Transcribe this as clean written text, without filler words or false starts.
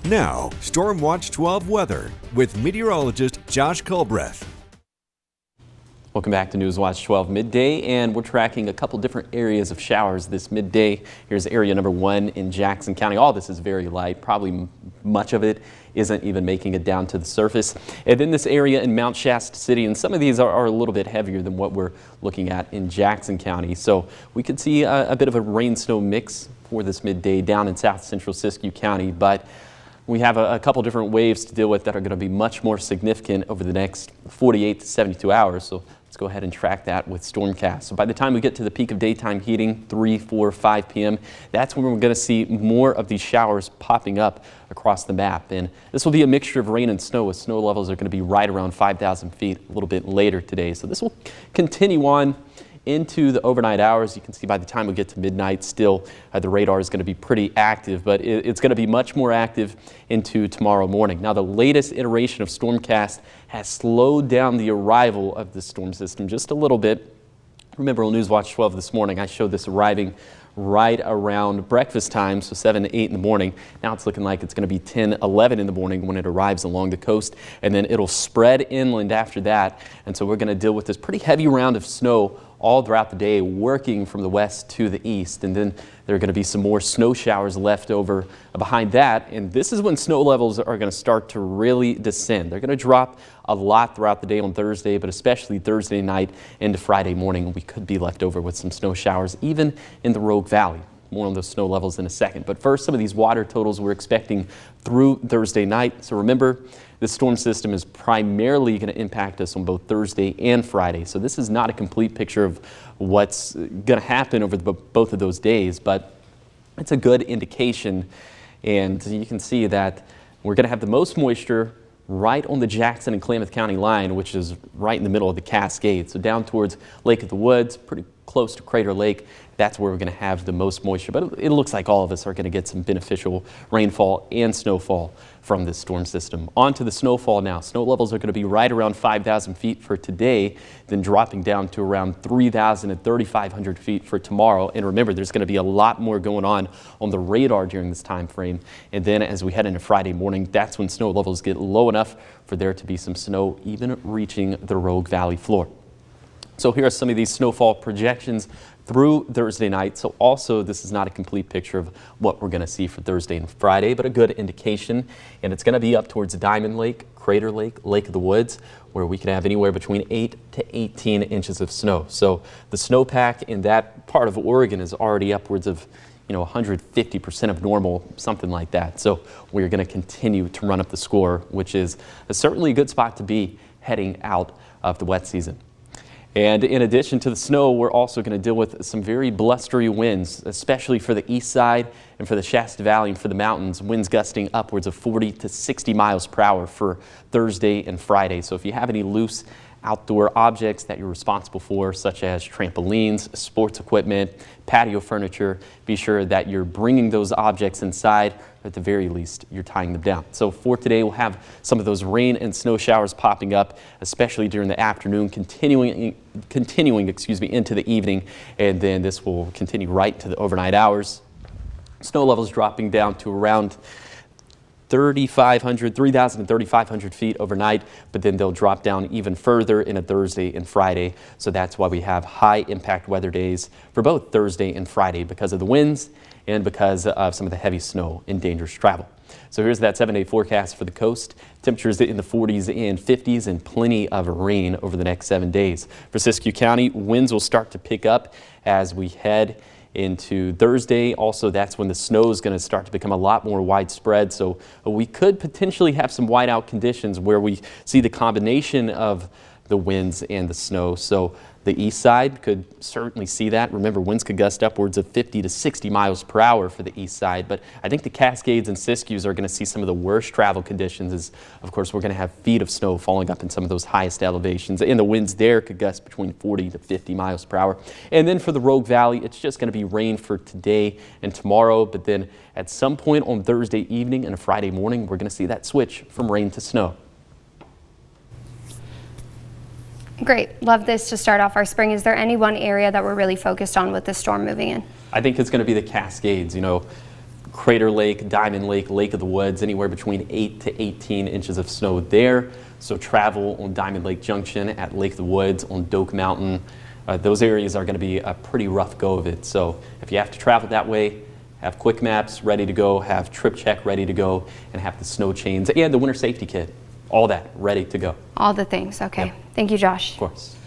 Now, Storm Watch 12 weather with meteorologist Josh Culbreth. Welcome back to News Watch 12 Midday, and we're tracking a couple different areas of showers this midday. Here's area number 1 in Jackson County. All this is very light. Probably much of it isn't even making it down to the surface. And then this area in Mount Shasta City, and some of these are a little bit heavier than what we're looking at in Jackson County. So we could see a bit of a rain-snow mix for this midday down in south central Siskiyou County, but we have a couple different waves to deal with that are going to be much more significant over the next 48 to 72 hours. So let's go ahead and track that with Stormcast. So by the time we get to the peak of daytime heating, 3, 4, 5 p.m., that's when we're going to see more of these showers popping up across the map. And this will be a mixture of rain and snow, with snow levels are going to be right around 5,000 feet a little bit later today. So this will continue on into the overnight hours. You can see by the time we get to midnight, still the radar is going to be pretty active, but it's going to be much more active into tomorrow morning. Now, the latest iteration of Stormcast has slowed down the arrival of the storm system just a little bit. Remember on News Watch 12 this morning, I showed this arriving right around breakfast time, so 7 to 8 in the morning. Now it's looking like it's going to be 10, 11 in the morning when it arrives along the coast, and then it'll spread inland after that. And so we're going to deal with this pretty heavy round of snow all throughout the day, working from the west to the east. And then there are going to be some more snow showers left over behind that. And this is when snow levels are going to start to really descend. They're going to drop a lot throughout the day on Thursday, but especially Thursday night into Friday morning. We could be left over with some snow showers, even in the Rogue Valley. More on those snow levels in a second. But first, some of these water totals we're expecting through Thursday night. So remember, this storm system is primarily going to impact us on both Thursday and Friday. So this is not a complete picture of what's going to happen over both of those days, but it's a good indication. And you can see that we're going to have the most moisture right on the Jackson and Klamath County line, which is right in the middle of the Cascade. So down towards Lake of the Woods, pretty close to Crater Lake, that's where we're going to have the most moisture. But it looks like all of us are going to get some beneficial rainfall and snowfall from this storm system. On to the snowfall now. Snow levels are going to be right around 5,000 feet for today, then dropping down to around 3,000 and 3,500 feet for tomorrow. And remember, there's going to be a lot more going on the radar during this time frame. And then as we head into Friday morning, that's when snow levels get low enough for there to be some snow even reaching the Rogue Valley floor. So here are some of these snowfall projections through Thursday night. So also, this is not a complete picture of what we're going to see for Thursday and Friday, but a good indication. And it's going to be up towards Diamond Lake, Crater Lake, Lake of the Woods, where we can have anywhere between 8 to 18 inches of snow. So the snowpack in that part of Oregon is already upwards of 150% of normal, something like that. So we're going to continue to run up the score, which is certainly a good spot to be heading out of the wet season. And in addition to the snow, we're also going to deal with some very blustery winds, especially for the east side and for the Shasta Valley and for the mountains. Winds gusting upwards of 40 to 60 miles per hour for Thursday and Friday. So if you have any loose outdoor objects that you're responsible for, such as trampolines, sports equipment, patio furniture, be sure that you're bringing those objects inside, or at the very least, you're tying them down. So for today, we'll have some of those rain and snow showers popping up, especially during the afternoon, continuing into the evening, and then this will continue right to the overnight hours. Snow levels dropping down to around 3,000 and 3,500 feet overnight, but then they'll drop down even further in a Thursday and Friday. So that's why we have high impact weather days for both Thursday and Friday, because of the winds and because of some of the heavy snow and dangerous travel. So here's that 7-day forecast for the coast. Temperatures in the 40s and 50s and plenty of rain over the next 7 days. For Siskiyou County, winds will start to pick up as we head into Thursday. Also, that's when the snow is going to start to become a lot more widespread. So we could potentially have some whiteout conditions where we see the combination of the winds and the snow. So the east side could certainly see that. Remember, winds could gust upwards of 50 to 60 miles per hour for the east side. But I think the Cascades and Siskiyous are going to see some of the worst travel conditions, as of course we're going to have feet of snow falling up in some of those highest elevations. And the winds there could gust between 40 to 50 miles per hour. And then for the Rogue Valley, it's just going to be rain for today and tomorrow. But then at some point on Thursday evening and a Friday morning, we're going to see that switch from rain to snow. Great. Love this to start off our spring. Is there any one area that we're really focused on with the storm moving in? I think it's going to be the Cascades. Crater Lake, Diamond Lake, Lake of the Woods, anywhere between 8 to 18 inches of snow there. So travel on Diamond Lake Junction, at Lake of the Woods, on Doak Mountain. Those areas are going to be a pretty rough go of it. So if you have to travel that way, have quick maps ready to go, have trip check ready to go, and have the snow chains and the winter safety kit. All that ready to go. All the things. Okay. Yep. Thank you, Josh. Of course.